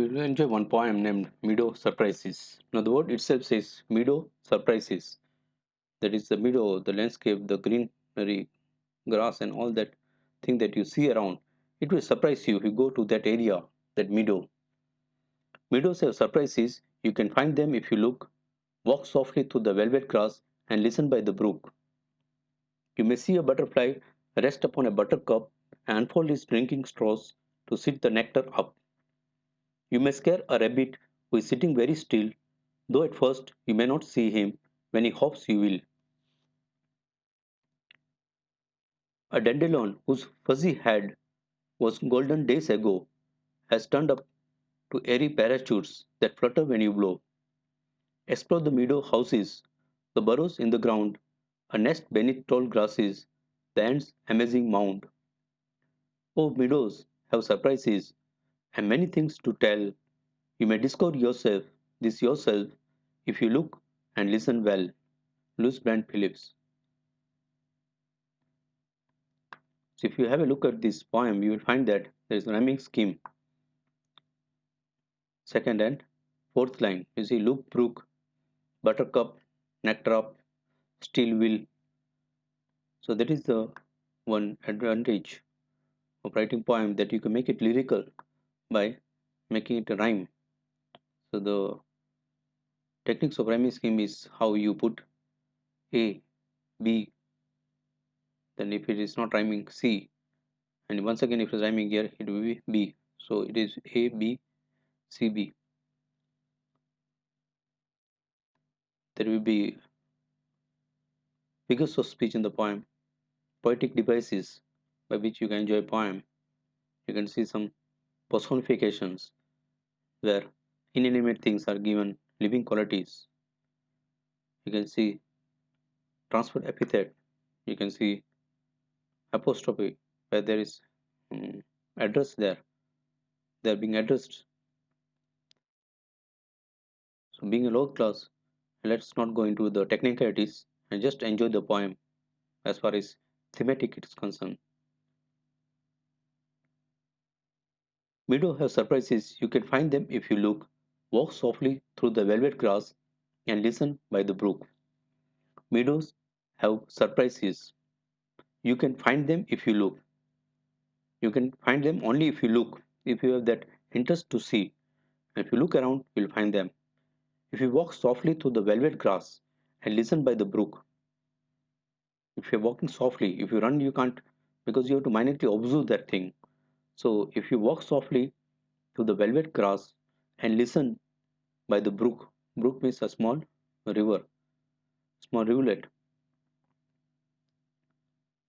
We will enjoy one poem named Meadow Surprises. Now, the word itself says Meadow Surprises. That is the meadow, the landscape, the greenery, grass, and all that thing that you see around. It will surprise you if you go to that area, that meadow. Meadows have surprises. You can find them if you look, walk softly through the velvet grass, and listen by the brook. You may see a butterfly rest upon a buttercup and unfold his drinking straws to sip the nectar up. You may scare a rabbit who is sitting very still, though at first you may not see him. When he hops, you will. A dandelion whose fuzzy head was golden days ago has turned up to airy parachutes that flutter when you blow. Explore the meadow houses, the burrows in the ground, a nest beneath tall grasses, the ant's amazing mound. Oh, meadows have surprises and many things to tell. You may discover yourself, if you look and listen well. Louis Brand Phillips. So if you have a look at this poem, you will find that there is a rhyming scheme. Second and fourth line, you see look, brook, buttercup, nectar up, still will. So that is the one advantage of writing poem, that you can make it lyrical by making it a rhyme. So the techniques of rhyming scheme is how you put A, B, then if it is not rhyming, C, and once again if it is rhyming here, it will be B. So it is A, B, C, B. There will be figures of speech in the poem, poetic devices by which you can enjoy a poem. You can see some personifications where inanimate things are given living qualities. You can see transferred epithet. You can see apostrophe where there is address there. They are being addressed. So being a low class, let's not go into the technicalities and just enjoy the poem as far as thematic is concerned. Meadow have surprises. You can find them if you look. Walk softly through the velvet grass and listen by the brook. Meadows have surprises. You can find them if you look. You can find them only if you look, if you have that interest to see. If you look around, you'll find them. If you walk softly through the velvet grass and listen by the brook, if you're walking softly, if you run, you can't, because you have to minutely observe that thing. So if you walk softly through the velvet grass and listen by the brook, brook means a small river, small rivulet,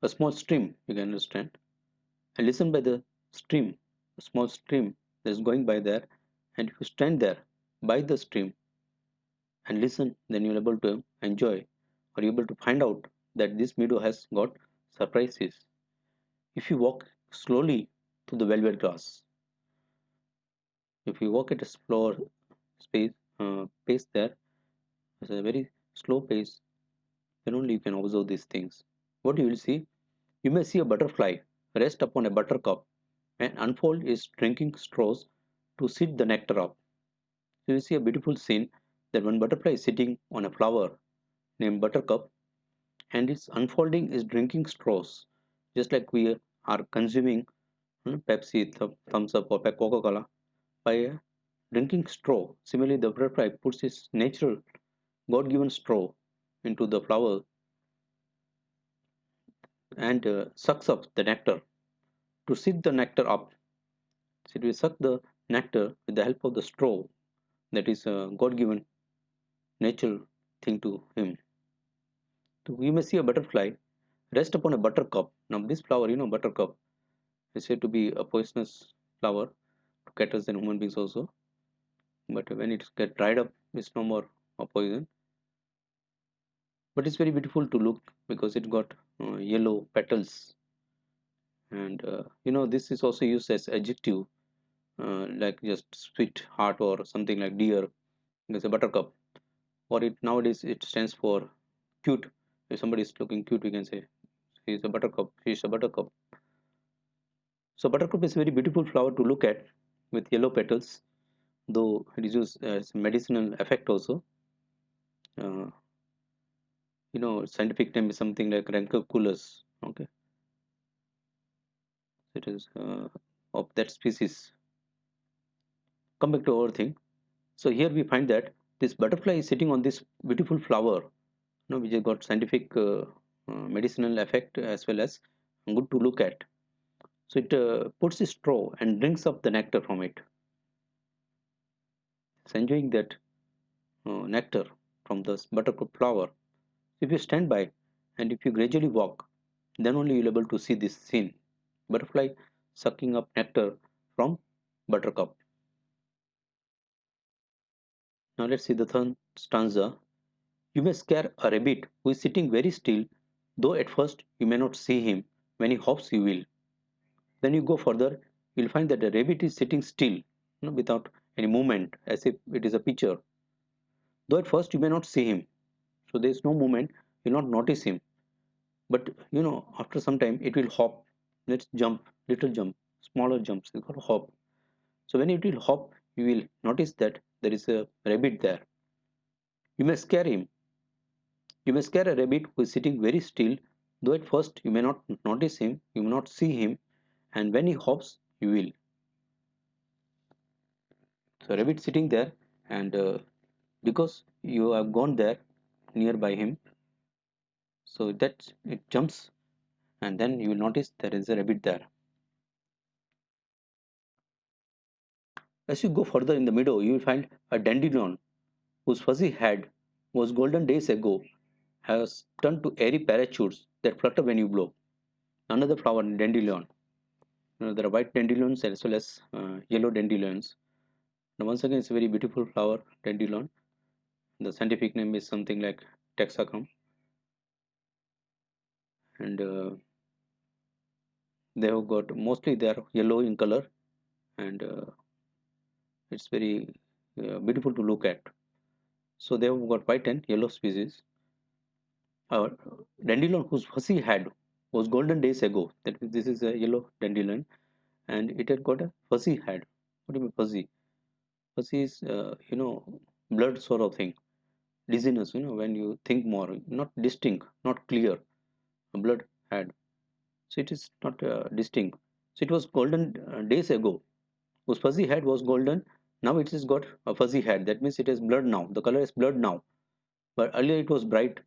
a small stream, you can understand, and listen by the stream, a small stream that is going by there, and if you stand there by the stream and listen, then you're able to enjoy, or you're able to find out that this meadow has got surprises. If you walk slowly through the velvet grass, if you walk at a slower space pace there, it's a very slow pace, then only you can observe these things. What you will see, you may see a butterfly rest upon a buttercup and unfold its drinking straws to sip the nectar up. So you see a beautiful scene that one butterfly is sitting on a flower named buttercup, and it's unfolding its drinking straws, just like we are consuming Pepsi, Thumbs Up, or Coca-Cola by a drinking straw. Similarly, the butterfly puts its natural, God-given straw into the flower and sucks up the nectar to sip the nectar up. So it will suck the nectar with the help of the straw, that is a God-given natural thing to him. So you may see a butterfly rest upon a buttercup. Now this flower, buttercup is said to be a poisonous flower to cattle and human beings also. But when it gets dried up, it's no more a poison. But it's very beautiful to look because it got yellow petals, and this is also used as adjective, like just sweet heart or something like dear. There's a buttercup, or it nowadays it stands for cute. If somebody is looking cute, we can say he's a buttercup. She's a buttercup. So buttercup is a very beautiful flower to look at with yellow petals. though it is used as medicinal effect also. Uh, Scientific name is something like Ranunculus. Okay, it is of that species. Come back to our thing. So here we find that this butterfly is sitting on this beautiful flower, which has got scientific medicinal effect as well as good to look at. So it puts a straw and drinks up the nectar from it. It's enjoying that nectar from this buttercup flower. If you stand by and if you gradually walk, then only you'll be able to see this scene. Butterfly sucking up nectar from buttercup. Now let's see the third stanza. You may scare a rabbit who is sitting very still, though at first you may not see him. When he hops, you will. Then you go further, you'll find that the rabbit is sitting still, without any movement, as if it is a picture. Though at first you may not see him, so there is no movement, you'll not notice him. But after some time, it will hop. Let's jump, little jump, smaller jumps. It's called hop. So when it will hop, you will notice that there is a rabbit there. You may scare him. You may scare a rabbit who is sitting very still, though at first you may not notice him, you may not see him, and when he hops, you will. So rabbit sitting there, and because you have gone there nearby him, so that it jumps, and then you will notice there is a rabbit there. As you go further in the meadow, you will find a dandelion whose fuzzy head was golden days ago has turned to airy parachutes that flutter when you blow. Another flower, dandelion. There are white dandelions as well as yellow dandelions. Now, once again, it's a very beautiful flower, dandelion. The scientific name is something like Texacum, and they have got mostly they are yellow in color, and it's very beautiful to look at. So they have got white and yellow species. Our dandelion whose fuzzy head was golden days ago. That means this is a yellow dandelion, and it had got a fuzzy head. What do you mean fuzzy? Fuzzy is blood sort of thing. Dizziness. When you think more, not distinct, not clear. A blood head. So it is not distinct. So it was golden days ago. Whose fuzzy head was golden. Now it has got a fuzzy head. That means it is blood now. The color is blood now. But earlier it was bright.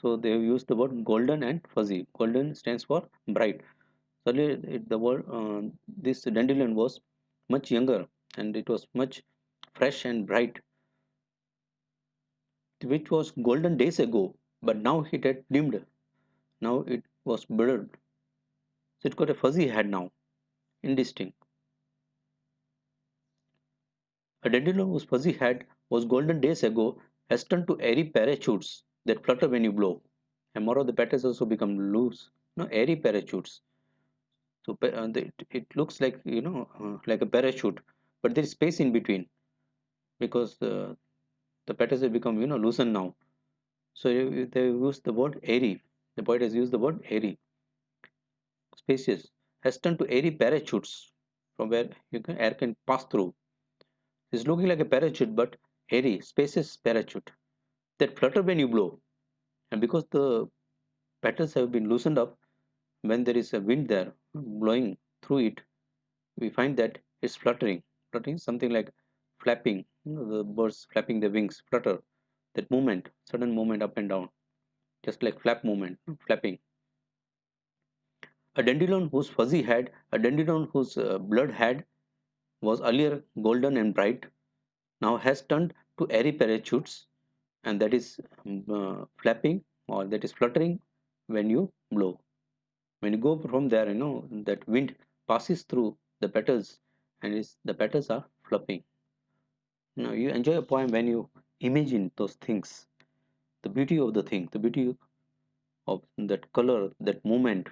So they have used the word golden and fuzzy. Golden stands for bright. So earlier the word this dandelion was much younger and it was much fresh and bright, which was golden days ago. But now it had dimmed. Now it was blurred. So it got a fuzzy head now, indistinct. A dandelion whose fuzzy head was golden days ago has turned to airy parachutes that flutter when you blow. And more of the petals also become loose. Airy parachutes. So it looks like like a parachute, but there is space in between because the petals have become loosened now. So they use the word airy. The poet has used the word airy. Spacious has turned to airy parachutes from where air can pass through. It's looking like a parachute, but airy, spacious parachute that flutter when you blow. And because the petals have been loosened up, when there is a wind there blowing through it, we find that it's fluttering. Fluttering is something like flapping. The birds flapping their wings, flutter. That movement, sudden movement up and down, just like flap movement, flapping. A dandelion whose blood had was earlier golden and bright, now has turned to airy parachutes, and that is flapping or that is fluttering when you blow. When you go from there, that wind passes through the petals, and the petals are flapping. Now you enjoy a poem when you imagine those things, the beauty of the thing, the beauty of that color, that movement.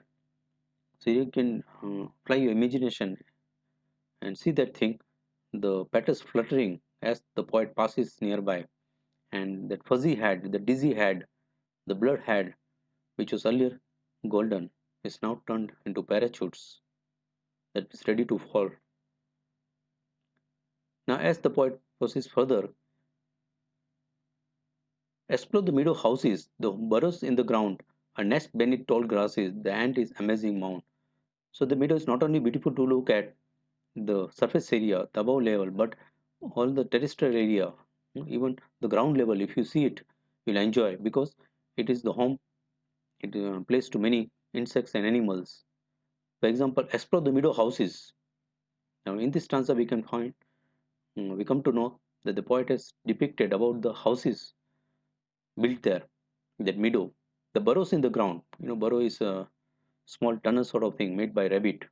So you can fly your imagination and see that thing, the petals fluttering as the poet passes nearby, and that fuzzy head, the dizzy head, the blood head, which was earlier golden, is now turned into parachutes that is ready to fall. Now, as the poet proceeds further, explore the meadow houses, the burrows in the ground, a nest beneath tall grasses, the ant is amazing mound. So the meadow is not only beautiful to look at the surface area, the above level, but all the terrestrial area, even the ground level, if you see it, you'll enjoy because it is the home, it place to many insects and animals. For example, explore the meadow houses. Now, in this stanza, we can find, we come to know that the poet has depicted about the houses built there, that meadow, the burrows in the ground. Burrow is a small tunnel sort of thing made by rabbit.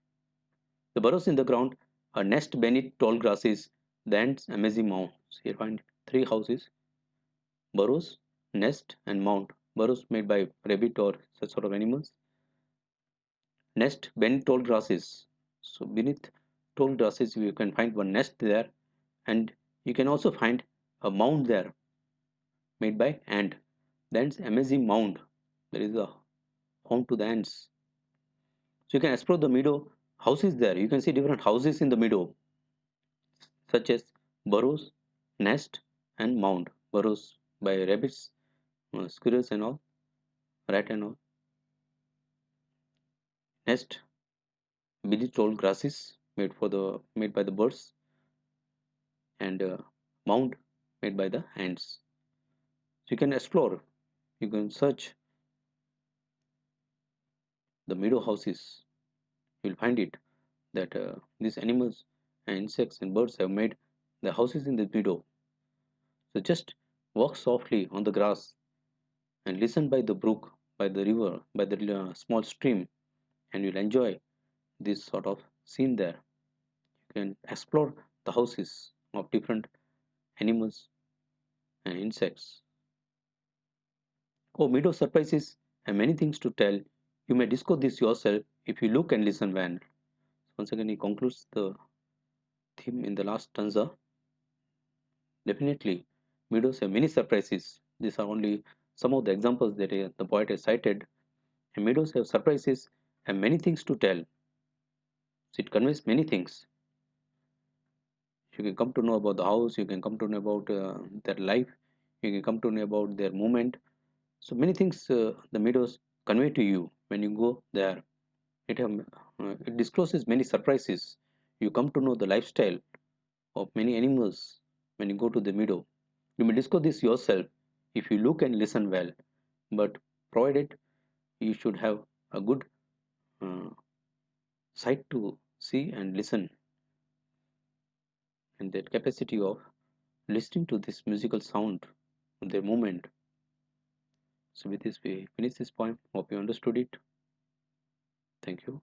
The burrows in the ground, a nest beneath tall grasses, the ants amazing mound. So here find three houses: burrows, nest, and mound. Burrows made by rabbit or such sort of animals. Nest beneath tall grasses. So beneath tall grasses, you can find one nest there, and you can also find a mound there made by ant. The ants amazing mound. There is a home to the ants. So you can explore the meadow houses there. You can see different houses in the meadow, such as burrows, nest, and mound. Burrows by rabbits, squirrels, and all, rat and all. Nest beneath tall grasses made by the birds, and mound made by the ants. So you can explore. You can search the meadow houses. You'll find it that these animals and insects and birds have made the houses in the meadow. So just walk softly on the grass and listen by the brook, by the river, by the small stream, and you'll enjoy this sort of scene there. You can explore the houses of different animals and insects. Oh, meadow surprises have many things to tell. You may discover this yourself if you look and listen well. Once again, he concludes the theme in the last stanza. Definitely, meadows have many surprises. These are only some of the examples that the poet has cited. And meadows have surprises and many things to tell. So it conveys many things. You can come to know about the house, you can come to know about their life, you can come to know about their movement. So many things the meadows convey to you when you go there. It discloses many surprises. You come to know the lifestyle of many animals when you go to the meadow. You may discover this yourself if you look and listen well, but provided you should have a good uh, sight to see and listen, and that capacity of listening to this musical sound, their movement. So with this, we finish this poem. Hope you understood it. Thank you.